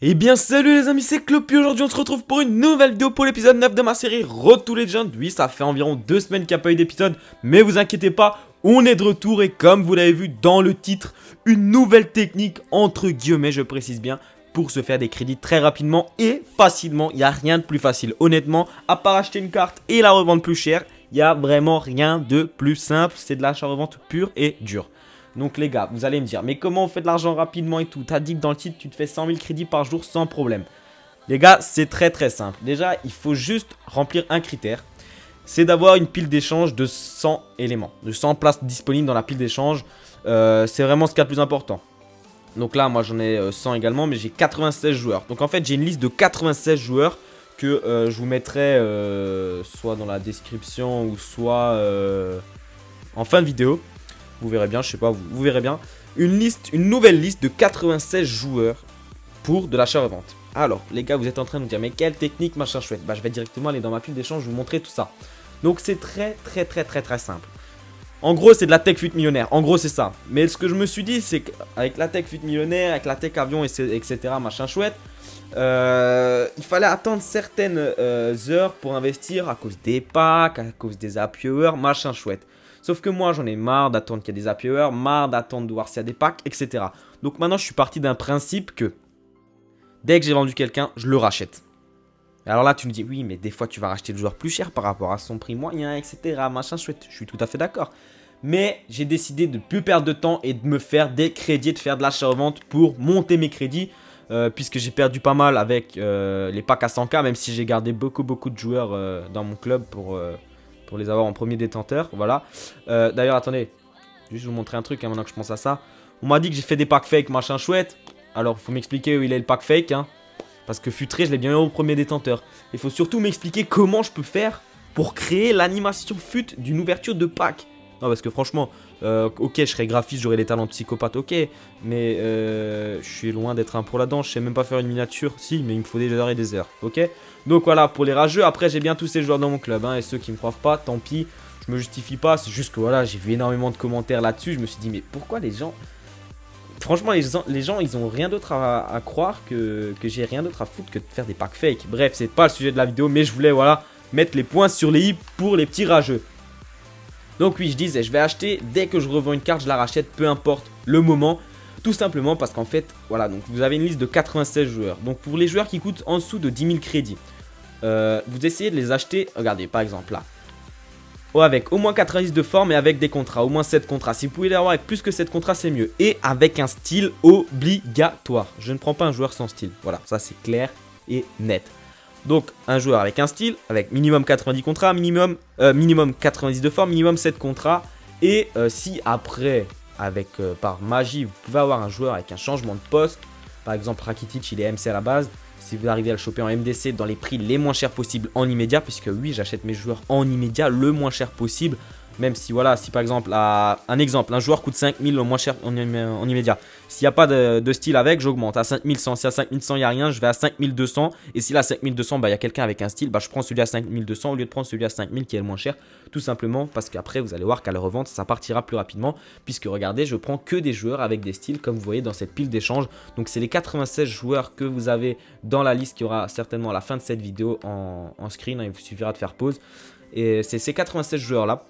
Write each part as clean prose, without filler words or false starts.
Eh bien salut les amis, c'est Clopi. Aujourd'hui on se retrouve pour une nouvelle vidéo pour l'épisode 9 de ma série Road to Legend. Oui, ça fait environ 2 semaines qu'il n'y a pas eu d'épisode, mais vous inquiétez pas, on est de retour. Et comme vous l'avez vu dans le titre, une nouvelle technique entre guillemets, je précise bien, pour se faire des crédits très rapidement et facilement. Il n'y a rien de plus facile, honnêtement, à part acheter une carte et la revendre plus cher. Il n'y a vraiment rien de plus simple, c'est de l'achat-revente pur et dur. Donc les gars, vous allez me dire, mais comment on fait de l'argent rapidement et tout? T'as dit que dans le titre, tu te fais 100 000 crédits par jour sans problème. Les gars, c'est très simple. Déjà, il faut juste remplir un critère. C'est d'avoir une pile d'échange de 100 éléments. De 100 places disponibles dans la pile d'échange. C'est vraiment ce qu'il y a de plus important. Donc là, moi j'en ai 100 également, mais j'ai 96 joueurs. Donc en fait, j'ai une liste de 96 joueurs que je vous mettrai soit dans la description ou soit en fin de vidéo. Vous verrez bien, je sais pas, vous verrez bien. Une nouvelle liste de 96 joueurs pour de l'achat-revente. Alors, les gars, vous êtes en train de me dire, mais quelle technique, machin chouette? Bah, je vais directement aller dans ma pile d'échange, vous montrer tout ça. Donc, c'est très simple. En gros, c'est de la tech fuite millionnaire. En gros, c'est ça. Mais ce que je me suis dit, c'est qu'avec la tech fuite millionnaire, avec la tech avion, etc., machin chouette, il fallait attendre certaines heures pour investir à cause des packs, à cause des happy hours, machin chouette. Sauf que moi, j'en ai marre d'attendre qu'il y ait des happy hours, marre d'attendre de voir s'il y a des packs, etc. Donc maintenant, je suis parti d'un principe que dès que j'ai vendu quelqu'un, je le rachète. Alors là, tu me dis, oui, mais des fois, tu vas racheter le joueur plus cher par rapport à son prix moyen, etc. Machin chouette. Je suis tout à fait d'accord. Mais j'ai décidé de ne plus perdre de temps et de me faire des crédits, de faire de l'achat-revente pour monter mes crédits. Puisque j'ai perdu pas mal avec les packs à 100K, même si j'ai gardé beaucoup de joueurs dans mon club pour les avoir en premier détenteur, voilà. D'ailleurs, attendez, juste vous montrer un truc, hein, maintenant que je pense à ça. On m'a dit que j'ai fait des packs fake, machin chouette. Alors, il faut m'expliquer où il est le pack fake, hein. Parce que Futré, je l'ai bien eu au premier détenteur. Il faut surtout m'expliquer comment je peux faire pour créer l'animation fut d'une ouverture de pack. Non, parce que franchement, ok, je serais graphiste, j'aurais des talents de psychopathe, ok. Mais je suis loin d'être un pro là-dedans. Je sais même pas faire une miniature, si, mais il me faut des heures et des heures, ok. Donc voilà, pour les rageux, après j'ai bien tous ces joueurs dans mon club, hein, et ceux qui me croient pas, tant pis, je me justifie pas, c'est juste que voilà, j'ai vu énormément de commentaires là-dessus, je me suis dit, mais pourquoi les gens... Franchement, les gens, ils ont rien d'autre à croire que j'ai rien d'autre à foutre que de faire des packs fake. Bref, c'est pas le sujet de la vidéo, mais je voulais, voilà, mettre les points sur les i pour les petits rageux. Donc oui, je disais, je vais acheter, dès que je revends une carte, je la rachète, peu importe le moment. Tout simplement parce qu'en fait, voilà, donc vous avez une liste de 96 joueurs. Donc pour les joueurs qui coûtent en dessous de 10 000 crédits, vous essayez de les acheter, regardez, par exemple là. Avec au moins 90 de forme et avec des contrats, au moins 7 contrats. Si vous pouvez l'avoir avec plus que 7 contrats, c'est mieux. Et avec un style obligatoire. Je ne prends pas un joueur sans style. Voilà, ça c'est clair et net. Donc un joueur avec un style, avec minimum 90 contrats, minimum 90 de forme, minimum 7 contrats. Et si après, par magie, vous pouvez avoir un joueur avec un changement de poste, par exemple Rakitic, il est MC à la base. Si vous arrivez à le choper en MDC dans les prix les moins chers possibles en immédiat, puisque oui, j'achète mes joueurs en immédiat le moins cher possible. Même si voilà, si par exemple, un joueur coûte 5000 le moins cher en immédiat. S'il n'y a pas de style avec, j'augmente à 5100. Si à 5100 il n'y a rien, je vais à 5200. Et si là à 5200, bah, il y a quelqu'un avec un style, bah, je prends celui à 5200 au lieu de prendre celui à 5000 qui est le moins cher. Tout simplement parce qu'après, vous allez voir qu'à la revente, ça partira plus rapidement. Puisque regardez, je prends que des joueurs avec des styles comme vous voyez dans cette pile d'échange. Donc c'est les 96 joueurs que vous avez dans la liste qui aura certainement à la fin de cette vidéo en screen. Hein, il vous suffira de faire pause. Et c'est ces 96 joueurs là.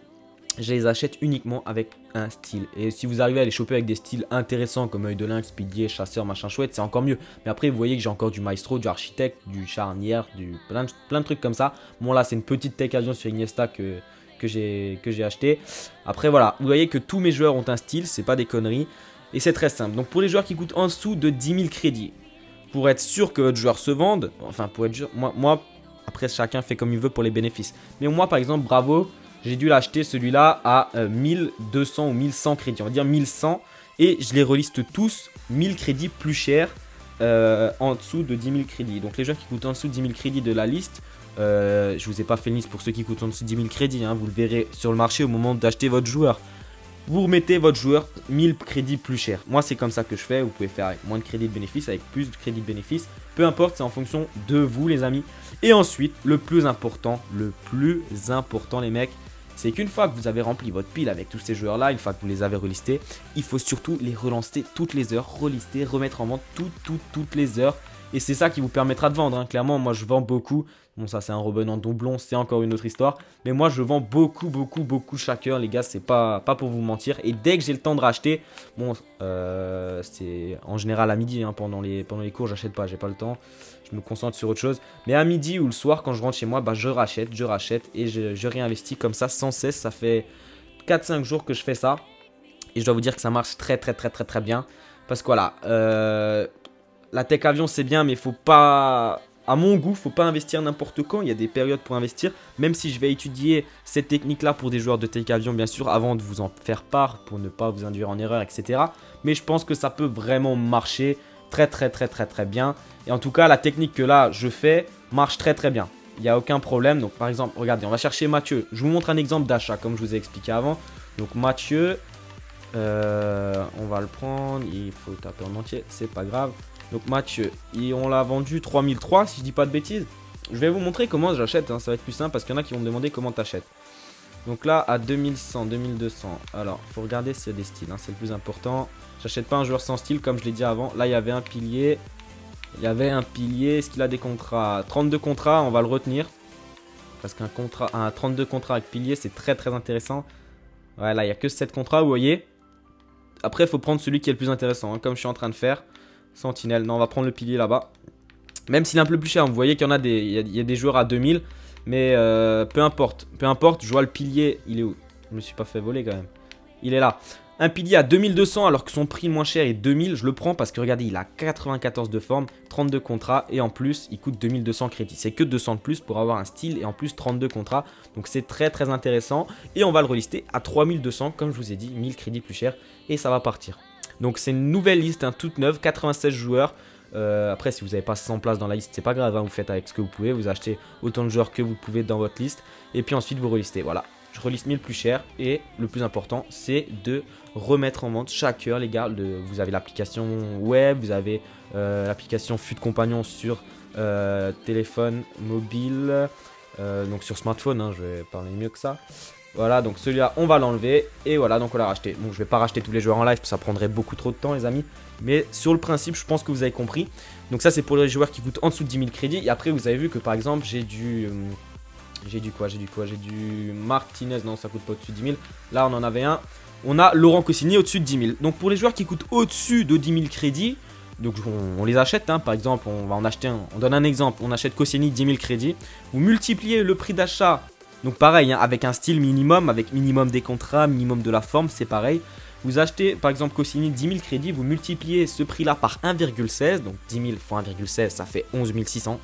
Je les achète uniquement avec un style. Et si vous arrivez à les choper avec des styles intéressants comme œil de lynx, pilier, chasseur, machin chouette, c'est encore mieux. Mais après, vous voyez que j'ai encore du maestro, du architecte, du charnière, plein de trucs comme ça. Bon, là, c'est une petite tech avion sur Iniesta que j'ai acheté. Après, voilà, vous voyez que tous mes joueurs ont un style, c'est pas des conneries. Et c'est très simple. Donc, pour les joueurs qui coûtent en dessous de 10 000 crédits, pour être sûr que votre joueur se vende, enfin, pour être sûr, moi, après, chacun fait comme il veut pour les bénéfices. Mais moi, par exemple, Bravo. J'ai dû l'acheter celui-là à 1200 ou 1100 crédits, on va dire 1100. Et je les reliste tous 1000 crédits plus chers en dessous de 10 000 crédits. Donc les joueurs qui coûtent en dessous de 10 000 crédits de la liste, je vous ai pas fait une liste pour ceux qui coûtent en dessous de 10 000 crédits. Hein, vous le verrez sur le marché au moment d'acheter votre joueur. Vous remettez votre joueur 1000 crédits plus cher. Moi c'est comme ça que je fais, vous pouvez faire avec moins de crédits de bénéfice, avec plus de crédits de bénéfice. Peu importe, c'est en fonction de vous les amis. Et ensuite, le plus important les mecs, c'est qu'une fois que vous avez rempli votre pile avec tous ces joueurs-là, une fois que vous les avez relistés, il faut surtout les relancer toutes les heures, relister, remettre en vente toutes les heures. Et c'est ça qui vous permettra de vendre, hein. Clairement, moi je vends beaucoup. Bon, ça c'est un revenant doublon, c'est encore une autre histoire. Mais moi je vends beaucoup chaque heure, les gars, c'est pas pour vous mentir. Et dès que j'ai le temps de racheter, bon, c'est en général à midi, hein, pendant les cours, j'achète pas, j'ai pas le temps. Je me concentre sur autre chose. Mais à midi ou le soir, quand je rentre chez moi, bah, je rachète et je réinvestis comme ça sans cesse. Ça fait 4-5 jours que je fais ça. Et je dois vous dire que ça marche très bien. Parce que voilà, la tech avion c'est bien, mais faut pas, à mon goût, faut pas investir n'importe quand. Il y a des périodes pour investir. Même si je vais étudier cette technique-là pour des joueurs de tech avion, bien sûr, avant de vous en faire part, pour ne pas vous induire en erreur, etc. Mais je pense que ça peut vraiment marcher très bien. Et en tout cas, la technique que là je fais marche très bien. Il n'y a aucun problème. Donc par exemple, regardez, on va chercher Mathieu. Je vous montre un exemple d'achat, comme je vous ai expliqué avant. Donc Mathieu, on va le prendre. Il faut taper en entier, c'est pas grave. Donc Mathieu, on l'a vendu 3003 si je dis pas de bêtises. Je vais vous montrer comment j'achète, hein, ça va être plus simple parce qu'il y en a qui vont me demander comment t'achètes. Donc là à 2100, 2200, alors faut regarder s'il y a des styles, hein, c'est le plus important. J'achète pas un joueur sans style comme je l'ai dit avant. Là il y avait un pilier, est-ce qu'il a des contrats? 32 contrats, on va le retenir. Parce qu'un 32 contrats avec pilier c'est très intéressant. Ouais, là il n'y a que 7 contrats, vous voyez. Après il faut prendre celui qui est le plus intéressant, hein, comme je suis en train de faire. Sentinelle, non, on va prendre le pilier là-bas. Même s'il est un peu plus cher, vous voyez qu'il y en a il y a des joueurs à 2000. Mais peu importe, je vois le pilier, il est où? Je me suis pas fait voler quand même. Il est là. Un pilier à 2200 alors que son prix le moins cher est 2000, je le prends parce que regardez, il a 94 de forme, 32 contrats et en plus il coûte 2200 crédits. C'est que 200 de plus pour avoir un style et en plus 32 contrats. Donc c'est très intéressant et on va le relister à 3200 comme je vous ai dit, 1000 crédits plus cher et ça va partir. Donc c'est une nouvelle liste, hein, toute neuve, 96 joueurs. Après si vous n'avez pas 100 places dans la liste, c'est pas grave, hein, vous faites avec ce que vous pouvez, vous achetez autant de joueurs que vous pouvez dans votre liste et puis ensuite vous relistez, voilà. Je reliste 1000 plus cher et le plus important c'est de remettre en vente chaque heure les gars. Vous avez l'application web, vous avez l'application FUT Compagnon sur téléphone mobile, donc sur smartphone, hein, je vais parler mieux que ça. Voilà, donc celui-là on va l'enlever et voilà, donc on l'a racheté. Bon, je vais pas racheter tous les joueurs en live, ça prendrait beaucoup trop de temps les amis. Mais sur le principe, je pense que vous avez compris. Donc ça c'est pour les joueurs qui coûtent en dessous de 10 000 crédits. Et après vous avez vu que par exemple j'ai du Martinez, non ça coûte pas au-dessus de 10 000. Là on en avait un. On a Laurent Koscielny au-dessus de 10 000. Donc pour les joueurs qui coûtent au-dessus de 10 000 crédits, donc on les achète, hein. Par exemple on va en acheter un. On donne un exemple, on achète Koscielny 10 000 crédits. Vous multipliez le prix d'achat. Donc pareil, hein, avec un style minimum, avec minimum des contrats, minimum de la forme, c'est pareil. Vous achetez par exemple Koscielny 10 000 crédits, vous multipliez ce prix-là par 1,16. Donc 10 000 fois 1,16, ça fait 11 600.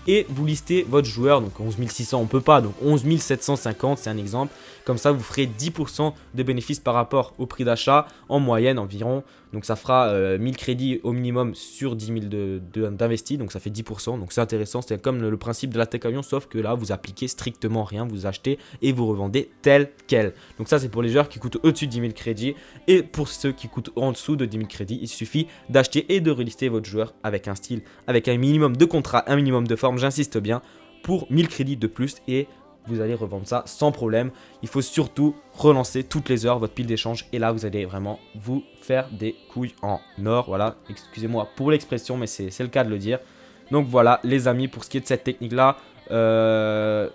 Et vous listez votre joueur, donc 11 600 on peut pas, donc 11 750 c'est un exemple. Comme ça vous ferez 10% de bénéfices par rapport au prix d'achat en moyenne environ. Donc ça fera 1000 crédits au minimum sur 10 000 d'investis, donc ça fait 10%. Donc c'est intéressant, c'est comme le principe de la tech avion, sauf que là vous appliquez strictement rien, vous achetez et vous revendez tel quel. Donc ça c'est pour les joueurs qui coûtent au-dessus de 10 000 crédits. Et pour ceux qui coûtent en dessous de 10 000 crédits, il suffit d'acheter et de relister votre joueur avec un style, avec un minimum de contrat, un minimum de forme, j'insiste bien, pour 1000 crédits de plus et vous allez revendre ça sans problème. Il faut surtout relancer toutes les heures votre pile d'échange et là vous allez vraiment vous faire des couilles en or. Voilà, excusez-moi pour l'expression mais c'est le cas de le dire. Donc voilà les amis, pour ce qui est de cette technique là,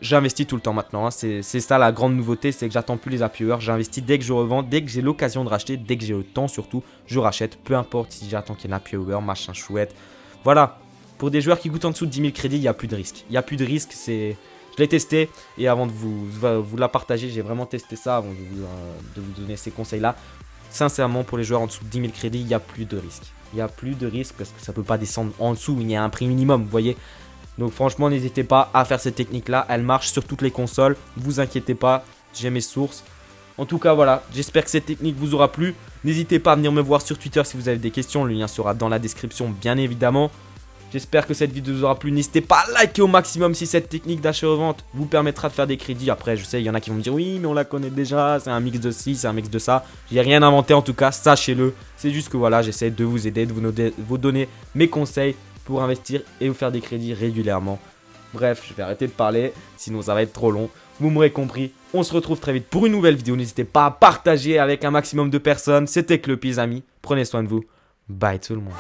j'investis tout le temps maintenant, hein. C'est ça la grande nouveauté, c'est que j'attends plus les happy hours. J'investis dès que je revends, dès que j'ai l'occasion de racheter, dès que j'ai le temps surtout, je rachète. Peu importe si j'attends qu'il y ait un happy hour, machin chouette. Voilà, pour des joueurs qui coûtent en dessous de 10 000 crédits, il n'y a plus de risque. Il n'y a plus de risque, c'est... Je l'ai testé et avant de vous la partager, j'ai vraiment testé ça avant de vous donner ces conseils-là. Sincèrement, pour les joueurs en dessous de 10 000 crédits, il n'y a plus de risque. Il n'y a plus de risque parce que ça ne peut pas descendre en dessous, il y a un prix minimum, vous voyez. Donc franchement, n'hésitez pas à faire cette technique-là. Elle marche sur toutes les consoles, vous inquiétez pas, j'ai mes sources. En tout cas, voilà, j'espère que cette technique vous aura plu. N'hésitez pas à venir me voir sur Twitter si vous avez des questions, le lien sera dans la description, bien évidemment. J'espère que cette vidéo vous aura plu. N'hésitez pas à liker au maximum si cette technique d'achat-revente vous permettra de faire des crédits. Après, je sais, il y en a qui vont me dire oui, mais on la connaît déjà. C'est un mix de ci, c'est un mix de ça. J'ai rien inventé en tout cas, sachez-le. C'est juste que voilà, j'essaie de vous aider, de vous donner mes conseils pour investir et vous faire des crédits régulièrement. Bref, je vais arrêter de parler, sinon ça va être trop long. Vous m'aurez compris. On se retrouve très vite pour une nouvelle vidéo. N'hésitez pas à partager avec un maximum de personnes. C'était Cloppy, les amis. Prenez soin de vous. Bye tout le monde.